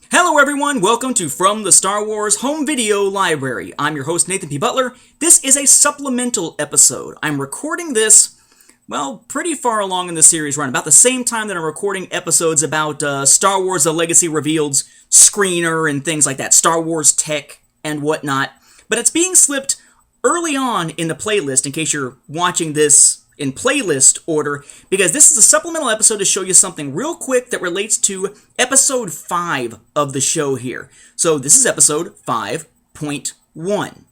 Hello everyone, welcome to From the Star Wars Home Video Library. I'm your host Nathan P. Butler. This is a supplemental episode. I'm recording this, well, pretty far along in the series run, about the same time that I'm recording episodes about Star Wars The Legacy Revealed's screener and things like that, Star Wars tech and whatnot. But it's being slipped early on in the playlist, in case you're watching this in playlist order, because this is a supplemental episode to show you something real quick that relates to episode 5 of the show here. So this is episode 5.1.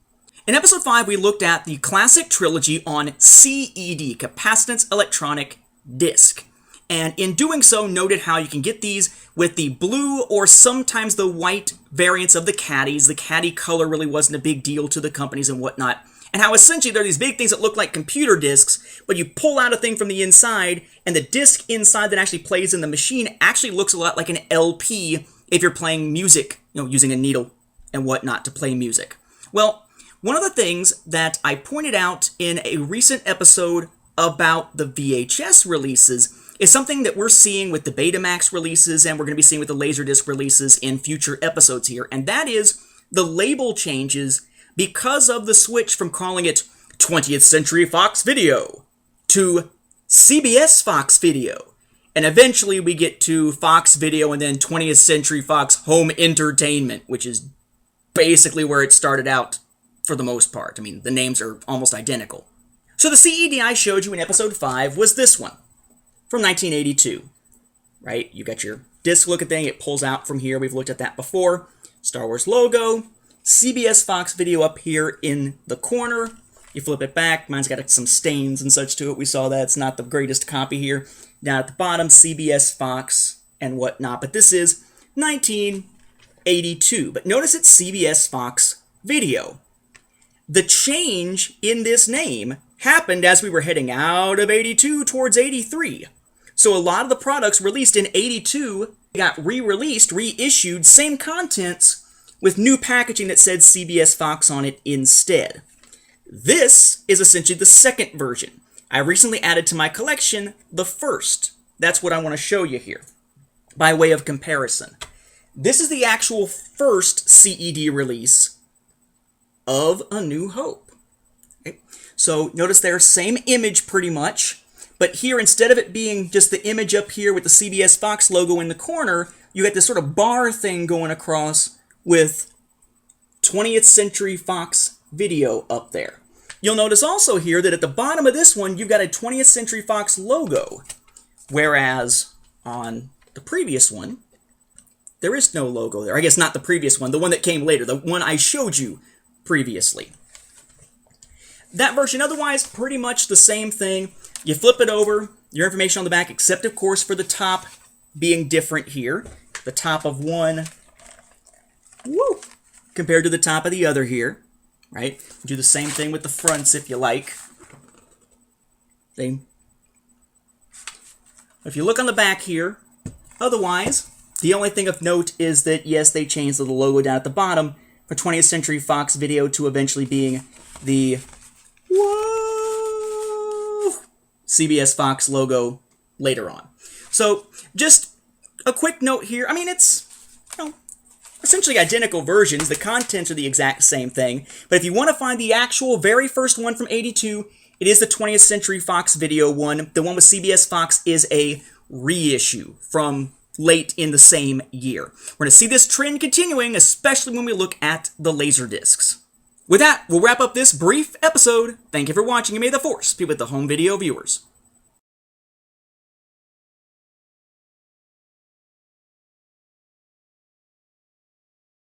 In episode 5, we looked at the classic trilogy on CED, capacitance electronic disc. And in doing so, noted how you can get these with the blue or sometimes the white variants of the caddies. The caddy color really wasn't a big deal to the companies and whatnot. And how essentially they're these big things that look like computer discs, but you pull out a thing from the inside, and the disc inside that actually plays in the machine actually looks a lot like an LP if you're playing music, using a needle and whatnot to play music. Well, one of the things that I pointed out in a recent episode about the VHS releases is something that we're seeing with the Betamax releases, and we're going to be seeing with the Laserdisc releases in future episodes here, and that is the label changes because of the switch from calling it 20th Century Fox Video to CBS Fox Video. And eventually we get to Fox Video and then 20th Century Fox Home Entertainment, which is basically where it started out for the most part. I mean, the names are almost identical. So the CED I showed you in episode 5 was this one from 1982, right? You got your disc looking thing, it pulls out from here. We've looked at that before. Star Wars logo. CBS Fox Video up here in the corner. You flip it back. Mine's got some stains and such to it. We saw that. It's not the greatest copy here. Down at the bottom, CBS Fox and whatnot. But this is 1982. But notice it's CBS Fox Video. The change in this name happened as we were heading out of 82 towards 83. So a lot of the products released in 82 got re-released, reissued, same contents, with new packaging that said CBS Fox on it instead. This is essentially the second version. I recently added to my collection the first. That's what I want to show you here, by way of comparison. This is the actual first CED release of A New Hope. Okay. So notice there, same image pretty much, but here instead of it being just the image up here with the CBS Fox logo in the corner, you got this sort of bar thing going across with 20th Century Fox Video up there. You'll notice also here that at the bottom of this one, you've got a 20th Century Fox logo, whereas on the previous one, there is no logo there. I guess not the previous one, the one that came later, the one I showed you previously. That version, otherwise, pretty much the same thing. You flip it over, your information on the back, except of course for the top being different here. The top of one compared to the top of the other here, right? Do the same thing with the fronts if you like. See? If you look on the back here, otherwise, the only thing of note is that, yes, they changed the logo down at the bottom for 20th Century Fox Video to eventually being the CBS Fox logo later on. So, just a quick note here. I mean, it's essentially identical versions. The contents are the exact same thing. But if you want to find the actual very first one from 82, it is the 20th Century Fox Video one. The one with CBS Fox is a reissue from late in the same year. We're going to see this trend continuing, especially when we look at the Laserdiscs. With that, we'll wrap up this brief episode. Thank you for watching, and may the Force be with the home video viewers.